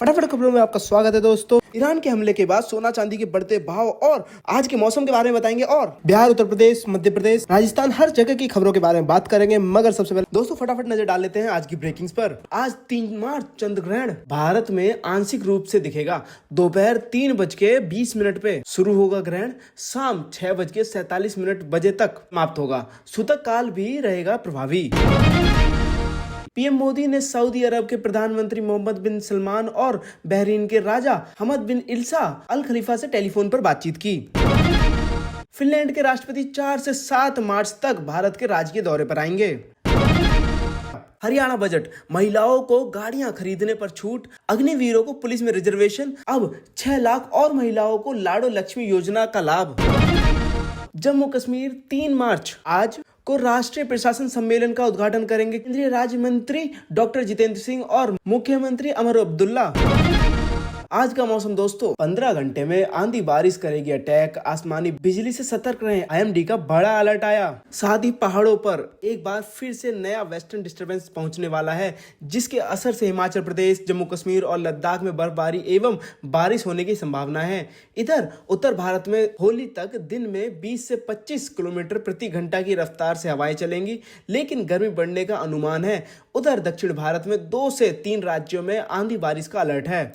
फटाफट खबरों में आपका स्वागत है दोस्तों। ईरान के हमले के बाद सोना चांदी के बढ़ते भाव और आज के मौसम के बारे में बताएंगे और बिहार, उत्तर प्रदेश, मध्य प्रदेश, राजस्थान, हर जगह की खबरों के बारे में बात करेंगे। मगर सबसे पहले दोस्तों फटाफट नजर डाल लेते हैं आज की ब्रेकिंग्स पर। आज 3 मार्च चंद्र ग्रहण भारत में आंशिक रूप से दिखेगा। दोपहर 3:20 पे शुरू होगा ग्रहण, शाम 6:47 बजे तक समाप्त होगा। सूतक काल भी रहेगा प्रभावी। पीएम मोदी ने सऊदी अरब के प्रधानमंत्री मोहम्मद बिन सलमान और बहरीन के राजा हमद बिन इल्सा अल खलीफा से टेलीफोन पर बातचीत की। फिनलैंड के राष्ट्रपति 4 से 7 मार्च तक भारत के राजकीय दौरे पर आएंगे। हरियाणा बजट, महिलाओं को गाड़ियां खरीदने पर छूट, अग्निवीरों को पुलिस में रिजर्वेशन, अब 6 लाख और महिलाओं को लाडो लक्ष्मी योजना का लाभ। जम्मू कश्मीर 3 मार्च आज को राष्ट्रीय प्रशासन सम्मेलन का उद्घाटन करेंगे केंद्रीय राज्य मंत्री डॉक्टर जितेंद्र सिंह और मुख्यमंत्री अमर अब्दुल्ला। आज का मौसम दोस्तों 15 घंटे में आंधी बारिश करेगी अटैक, आसमानी बिजली से सतर्क रहें, आईएमडी का बड़ा अलर्ट आया। साथ ही पहाड़ों पर एक बार फिर से नया वेस्टर्न डिस्टर्बेंस पहुंचने वाला है, जिसके असर से हिमाचल प्रदेश, जम्मू कश्मीर और लद्दाख में बर्फबारी एवं बारिश होने की संभावना है। इधर उत्तर भारत में होली तक दिन में 20 से 25 किलोमीटर प्रति घंटा की रफ्तार से हवाएं चलेंगी, लेकिन गर्मी बढ़ने का अनुमान है। उधर दक्षिण भारत में 2 से 3 राज्यों में आंधी बारिश का अलर्ट है।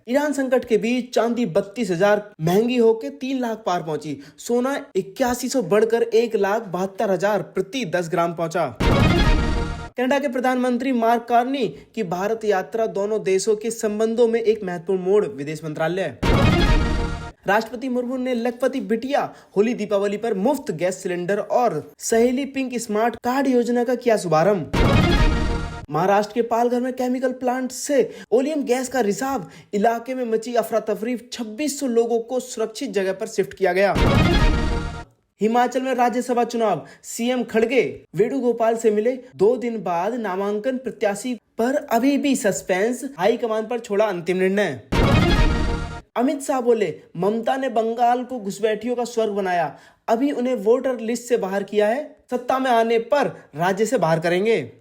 ईरान संकट के बीच चांदी 32,000 महंगी होकर 3 लाख पार पहुंची। सोना 8100 बढ़कर 1,72,000 प्रति 10 ग्राम पहुंचा। कनाडा के प्रधानमंत्री मार्क कार्नी की भारत यात्रा दोनों देशों के संबंधों में एक महत्वपूर्ण मोड़, विदेश मंत्रालय। राष्ट्रपति मुर्मू ने लखपति बिटिया होली दीपावली पर मुफ्त गैस सिलेंडर और सहेली पिंक स्मार्ट कार्ड योजना का किया शुभारंभ। महाराष्ट्र के पालघर में केमिकल प्लांट से ओलियम गैस का रिसाव, इलाके में मची अफरा तफरी, 2600 लोगों को सुरक्षित जगह पर शिफ्ट किया गया। हिमाचल में राज्यसभा चुनाव, सीएम खड़गे वेणुगोपाल से मिले। 2 दिन बाद नामांकन प्रत्याशी पर अभी भी सस्पेंस, हाईकमान पर छोड़ा अंतिम निर्णय। अमित शाह बोले ममता ने बंगाल को घुसपैठियों का स्वर्ग बनाया, अभी उन्हें वोटर लिस्ट से बाहर किया है, सत्ता में आने पर राज्य से बाहर करेंगे।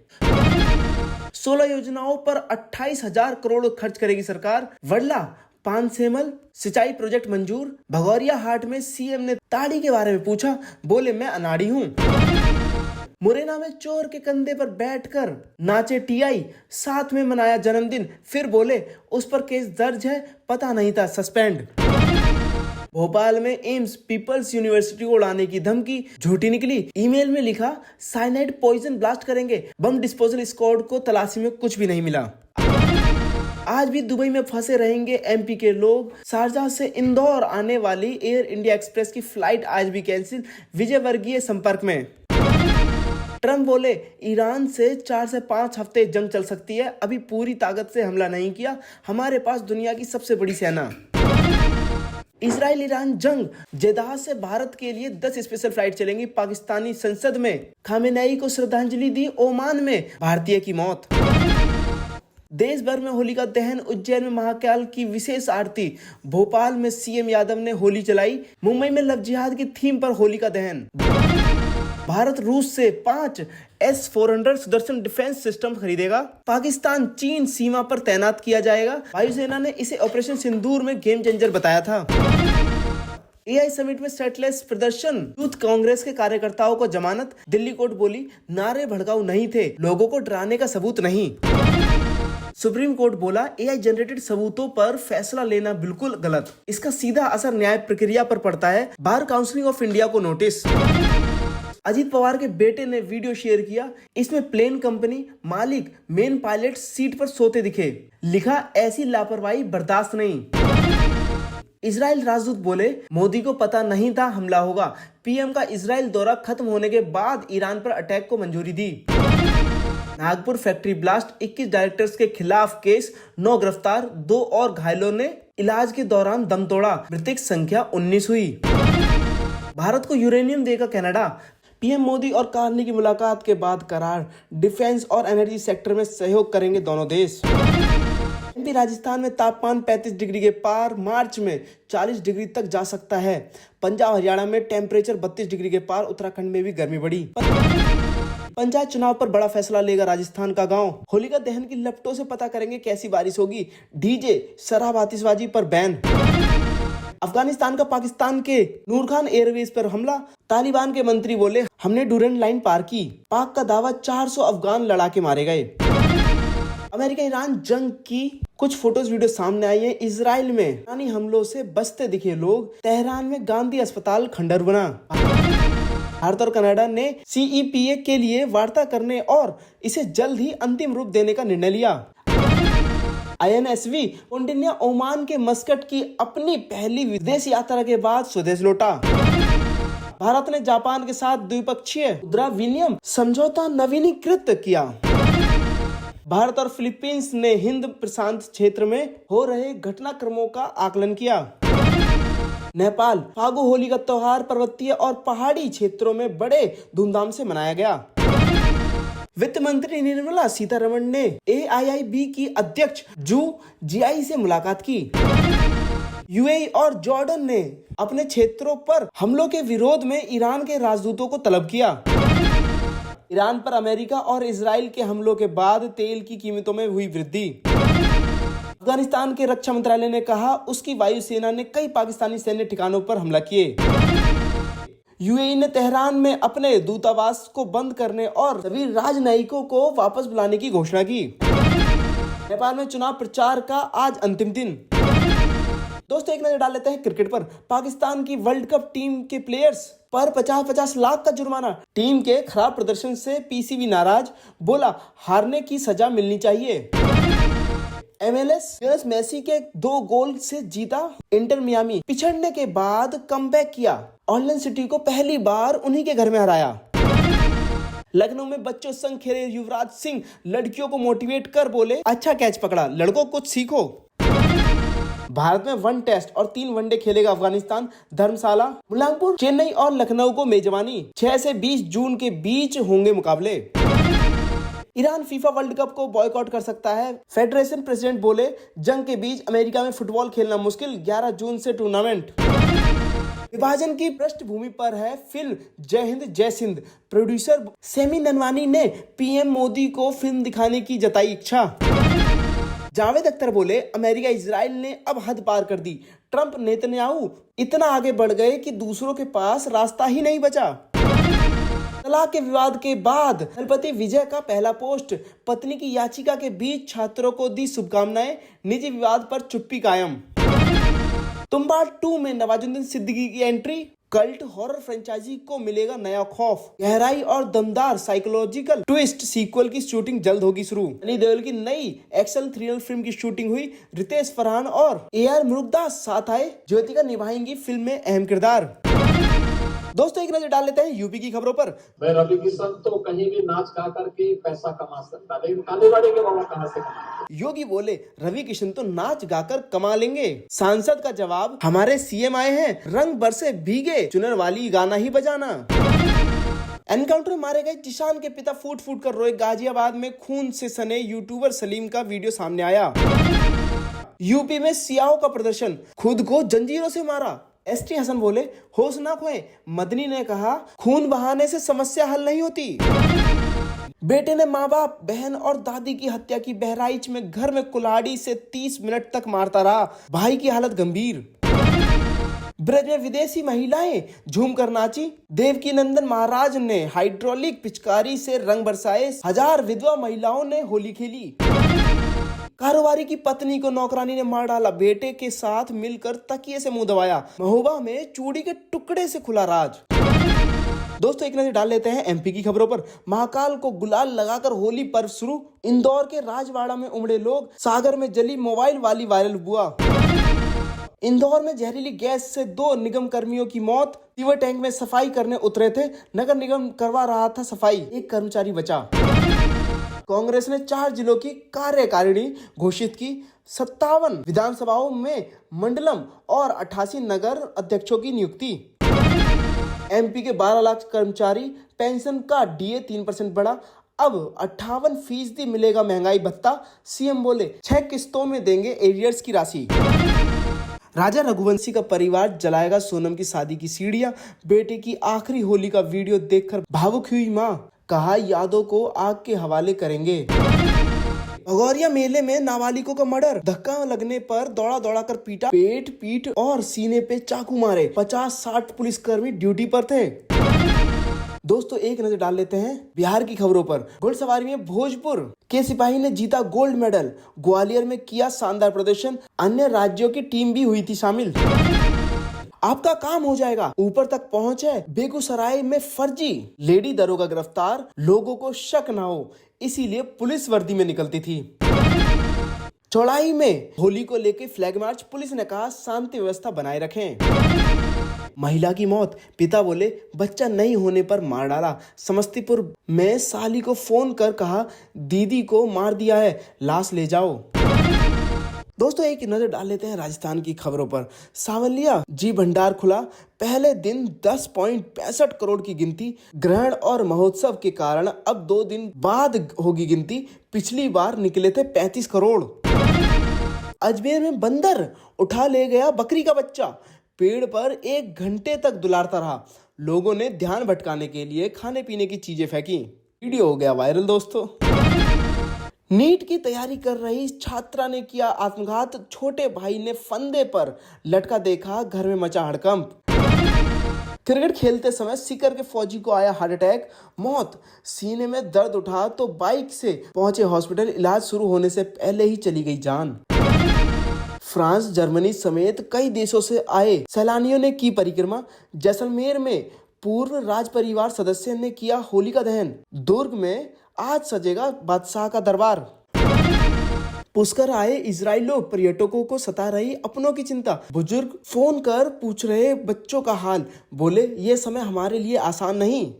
16 योजनाओं पर 28,000 करोड़ खर्च करेगी सरकार। वडला पानसेमल सिंचाई प्रोजेक्ट मंजूर। भगौरिया हाट में सीएम ने ताड़ी के बारे में पूछा, बोले मैं अनाड़ी हूँ। मुरैना में चोर के कंधे पर बैठकर नाचे टीआई, साथ में मनाया जन्मदिन, फिर बोले उस पर केस दर्ज है, पता नहीं था, सस्पेंड। भोपाल में एम्स पीपल्स यूनिवर्सिटी को उड़ाने की धमकी झूठी निकली। ईमेल में लिखा साइनाइड पॉइजन ब्लास्ट करेंगे, बम डिस्पोजल स्क्वाड को तलाशी में कुछ भी नहीं मिला। आज भी दुबई में फंसे रहेंगे एमपी के लोग। शारजाह से इंदौर आने वाली एयर इंडिया एक्सप्रेस की फ्लाइट आज भी कैंसिल, विजय वर्गीय संपर्क में। ट्रम्प बोले ईरान से 4 से 5 हफ्ते जंग चल सकती है, अभी पूरी ताकत से हमला नहीं किया, हमारे पास दुनिया की सबसे बड़ी सेना। इजराइल ईरान जंग, जेदाह से भारत के लिए 10 स्पेशल फ्लाइट चलेंगी। पाकिस्तानी संसद में खामेनेई को श्रद्धांजलि दी, ओमान में भारतीय की मौत। देश भर में होलिका दहन, उज्जैन में महाकाल की विशेष आरती, भोपाल में सीएम यादव ने होली जलाई, मुंबई में लव जिहाद की थीम पर होलिका दहन। भारत रूस से 5 S-400 सुदर्शन डिफेंस सिस्टम खरीदेगा। पाकिस्तान चीन सीमा पर तैनात किया जाएगा। वायुसेना ने इसे ऑपरेशन सिंदूर में गेम चेंजर बताया था। एआई समिट में सेटलेस प्रदर्शन, यूथ कांग्रेस के कार्यकर्ताओं को जमानत। दिल्ली कोर्ट बोली नारे भड़काऊ नहीं थे, लोगों को डराने का सबूत नहीं। सुप्रीम कोर्ट बोला एआई जनरेटेड सबूतों पर फैसला लेना बिल्कुल गलत, इसका सीधा असर न्याय प्रक्रिया पर पड़ता है। बार काउंसिल ऑफ इंडिया को नोटिस। अजीत पवार के बेटे ने वीडियो शेयर किया, इसमें प्लेन कंपनी मालिक मेन पायलट सीट पर सोते दिखे, लिखा ऐसी लापरवाही बर्दाश्त नहीं। इजराइल राजदूत बोले मोदी को पता नहीं था हमला होगा, पीएम का इजराइल दौरा खत्म होने के बाद ईरान पर अटैक को मंजूरी दी। नागपुर फैक्ट्री ब्लास्ट, 21 डायरेक्टर्स के खिलाफ केस, 9 गिरफ्तार, 2 और घायलों ने इलाज के दौरान दम तोड़ा, मृतक संख्या 19 हुई। भारत को यूरेनियम देगा कनाडा, पीएम मोदी और कार्नी की मुलाकात के बाद करार, डिफेंस और एनर्जी सेक्टर में सहयोग करेंगे दोनों देश। एमपी राजस्थान में तापमान 35 डिग्री के पार, मार्च में 40 डिग्री तक जा सकता है। पंजाब हरियाणा में टेम्परेचर 32 डिग्री के पार, उत्तराखंड में भी गर्मी बढ़ी। पंचायत चुनाव पर बड़ा फैसला लेगा राजस्थान का गांव। होलिका दहन की लपटों से पता करेंगे कैसी बारिश होगी। डीजे शराब आतिशबाजी पर बैन। अफगानिस्तान का पाकिस्तान के नूर खान एयरवेज पर हमला। तालिबान के मंत्री बोले हमने डूरेंट लाइन पार की। पाक का दावा 400 अफगान लड़ाके मारे गए। अमेरिका ईरान जंग की कुछ फोटोज वीडियो सामने आई है। इजराइल में ईरानी हमलों से बचते दिखे लोग। तेहरान में गांधी अस्पताल खंडर बना। भारत और कनाडा ने CEPA के लिए वार्ता करने और इसे जल्द ही अंतिम रूप देने का निर्णय लिया। INSV कौंडिन्य ओमान के मस्कट की अपनी पहली विदेश यात्रा के बाद स्वदेश लौटा। भारत ने जापान के साथ द्विपक्षीय मुद्रा विनिमय समझौता नवीनीकृत किया। भारत और फिलीपींस ने हिंद प्रशांत क्षेत्र में हो रहे घटनाक्रमों का आकलन किया। नेपाल फागु होली का त्योहार पर्वतीय और पहाड़ी क्षेत्रों में बड़े धूमधाम से मनाया गया। वित्त मंत्री निर्मला सीतारमण ने AIIB की अध्यक्ष जू जियाई से मुलाकात की। UAE और जॉर्डन ने अपने क्षेत्रों पर हमलों के विरोध में ईरान के राजदूतों को तलब किया। ईरान पर अमेरिका और इजराइल के हमलों के बाद तेल की कीमतों में हुई वृद्धि। अफगानिस्तान के रक्षा मंत्रालय ने कहा उसकी वायुसेना ने कई पाकिस्तानी सैन्य ठिकानों पर हमला किए। UAE ने तेहरान में अपने दूतावास को बंद करने और सभी राजनयिकों को वापस बुलाने की घोषणा की। नेपाल में चुनाव प्रचार का आज अंतिम दिन। दोस्तों एक नजर डाल लेते हैं क्रिकेट पर। पाकिस्तान की वर्ल्ड कप टीम के प्लेयर्स पर 50-50 लाख का जुर्माना। टीम के खराब प्रदर्शन से PCB नाराज, बोला हारने की सजा मिलनी चाहिए। MLS मेसी के 2 गोल से जीता इंटर मियामी। पिछड़ने के बाद कमबैक किया। ऑर्लैंडो सिटी को पहली बार उन्हीं के घर में हराया। लखनऊ में बच्चों संग खेले युवराज सिंह लड़कियों को मोटिवेट कर बोले अच्छा कैच पकड़ा, लड़कों कुछ सीखो। भारत में 1 टेस्ट और 3 वनडे खेलेगा अफगानिस्तान। धर्मशाला, मुलांगपुर, चेन्नई और लखनऊ को मेजबानी। 6 से 20 जून के बीच होंगे मुकाबले। ईरान फीफा वर्ल्ड कप को बॉयकॉट कर सकता है। फेडरेशन प्रेसिडेंट बोले जंग के बीच अमेरिका में फुटबॉल खेलना मुश्किल। 11 जून से टूर्नामेंट। विभाजन की पृष्ठभूमि पर है फिल्म जय हिंद जय सिंध। प्रोड्यूसर सेमी ननवानी ने PM मोदी को फिल्म दिखाने की जताई इच्छा। जावेद अख्तर बोले अमेरिका इजराइल ने अब हद पार कर दी। ट्रंप नेतन्याहू इतना आगे बढ़ गए कि दूसरों के पास रास्ता ही नहीं बचा। तलाक के विवाद के बाद दलपति विजय का पहला पोस्ट। पत्नी की याचिका के बीच छात्रों को दी शुभकामनाएं। निजी विवाद पर चुप्पी कायम। तुम्बाड़ 2 में नवाजुद्दीन सिद्दीकी की एंट्री। कल्ट हॉरर फ्रेंचाइजी को मिलेगा नया खौफ। गहराई और दमदार साइकोलॉजिकल ट्विस्ट सीक्वल की शूटिंग जल्द होगी शुरू। सनी देओल की नई एक्शन थ्रिलर फिल्म की शूटिंग हुई। रितेश फरहान और AR मुरुगदास साथ आए। ज्योतिका निभाएंगी फिल्म में अहम किरदार। दोस्तों एक नजर डाल लेते हैं यूपी की खबरों पर। मैं रवि किशन तो कहीं भी नाच गा करके पैसा कमा सकता है, लेकिन कालीबाड़ी के बाबा कहां से कमाएंगे? योगी बोले रवि किशन तो नाच गाकर कमा लेंगे। सांसद का जवाब हमारे CM आए हैं, रंग बरसे भीगे चुनर वाली गाना ही बजाना। एनकाउंटर में मारे गए जिशान के पिता फूट फूट कर रोए। गाजियाबाद में खून से सने यूट्यूबर सलीम का वीडियो सामने आया। यूपी में सियाओं का प्रदर्शन, खुद को जंजीरों से मारा। ST हसन बोले होश ना खोए। मदनी ने कहा खून बहाने से समस्या हल नहीं होती। बेटे ने माँ बाप, बहन और दादी की हत्या की। बहराइच में घर में कुल्हाड़ी से 30 मिनट तक मारता रहा। भाई की हालत गंभीर। ब्रज में विदेशी महिलाएं झूम कर नाची। देवकी नंदन महाराज ने हाइड्रोलिक पिचकारी से रंग बरसाए। 1000 विधवा महिलाओं ने होली खेली। कारोबारी की पत्नी को नौकरानी ने मार डाला। बेटे के साथ मिलकर तकिए से मुंह दबाया। महोबा में चूड़ी के टुकड़े से खुला राज। दोस्तों एक नजर डाल लेते हैं MP की खबरों पर। महाकाल को गुलाल लगाकर होली पर्व शुरू। इंदौर के राजवाड़ा में उमड़े लोग। सागर में जली मोबाइल वाली वायरल हुआ। इंदौर में जहरीली गैस से 2 निगम कर्मियों की मौत। सीवर टैंक में सफाई करने उतरे थे। नगर निगम करवा रहा था सफाई, एक कर्मचारी बचा। कांग्रेस ने 4 जिलों की कार्यकारिणी घोषित की। 57 विधानसभाओं में मंडलम और 88 नगर अध्यक्षों की नियुक्ति। MP के 12 लाख कर्मचारी पेंशन का DA 3% बढ़ा। अब 58% मिलेगा महंगाई भत्ता। CM बोले 6 किस्तों में देंगे एरियर्स की राशि। राजा रघुवंशी का परिवार जलाएगा सोनम की शादी की सीढ़ियां। बेटे की आखिरी होली का वीडियो देखकर भावुक हुई मां। कहा यादों को आग के हवाले करेंगे। भगौरिया मेले में नाबालिगों का मर्डर, धक्का लगने पर दौड़ा दौड़ा कर पीटा, पेट पीठ और सीने पे चाकू मारे, 50-60 पुलिसकर्मी ड्यूटी पर थे। दोस्तों एक नजर डाल लेते हैं बिहार की खबरों पर। घुड़सवारी में भोजपुर के सिपाही ने जीता गोल्ड मेडल, ग्वालियर में किया शानदार प्रदर्शन, अन्य राज्यों की टीम भी हुई थी शामिल। आपका काम हो जाएगा, ऊपर तक पहुंचे। बेगूसराय में फर्जी लेडी दरोगा गिरफ्तार, लोगों को शक ना हो इसीलिए पुलिस वर्दी में निकलती थी। चौड़ाई में होली को लेकर फ्लैग मार्च, पुलिस ने कहा शांति व्यवस्था बनाए रखें। महिला की मौत, पिता बोले बच्चा नहीं होने पर मार डाला। समस्तीपुर में साली को फोन कर कहा दीदी को मार दिया है, लाश ले जाओ। दोस्तों एक नजर डाल लेते हैं राजस्थान की खबरों पर। सावलिया जी भंडार खुला, पहले दिन 10.65 करोड़ की गिनती, ग्रहण और महोत्सव के कारण अब 2 दिन बाद होगी गिनती, पिछली बार निकले थे 35 करोड़। अजमेर में बंदर उठा ले गया बकरी का बच्चा, पेड़ पर 1 घंटे तक दुलारता रहा, लोगों ने ध्यान भटकाने के लिए खाने पीने की चीजें फेंकी, वीडियो हो गया वायरल। दोस्तों नीट की तैयारी कर रही छात्रा ने किया आत्मघात, छोटे भाई ने फंदे पर लटका देखा, घर में मचा हड़कंप। क्रिकेट खेलते समय सीकर के फौजी को आया हार्ट अटैक, मौत, सीने में दर्द उठा तो बाइक से पहुंचे हॉस्पिटल, इलाज शुरू होने से पहले ही चली गई जान। फ्रांस, जर्मनी समेत कई देशों से आए सैलानियों ने की परिक्रमा, जैसलमेर में पूर्व राज परिवार सदस्य ने किया होलिका दहन, दुर्ग में आज सजेगा बादशाह का दरबार। पुष्कर आए इजरायलो पर्यटकों को सता रही अपनों की चिंता, बुजुर्ग फोन कर पूछ रहे बच्चों का हाल, बोले ये समय हमारे लिए आसान नहीं।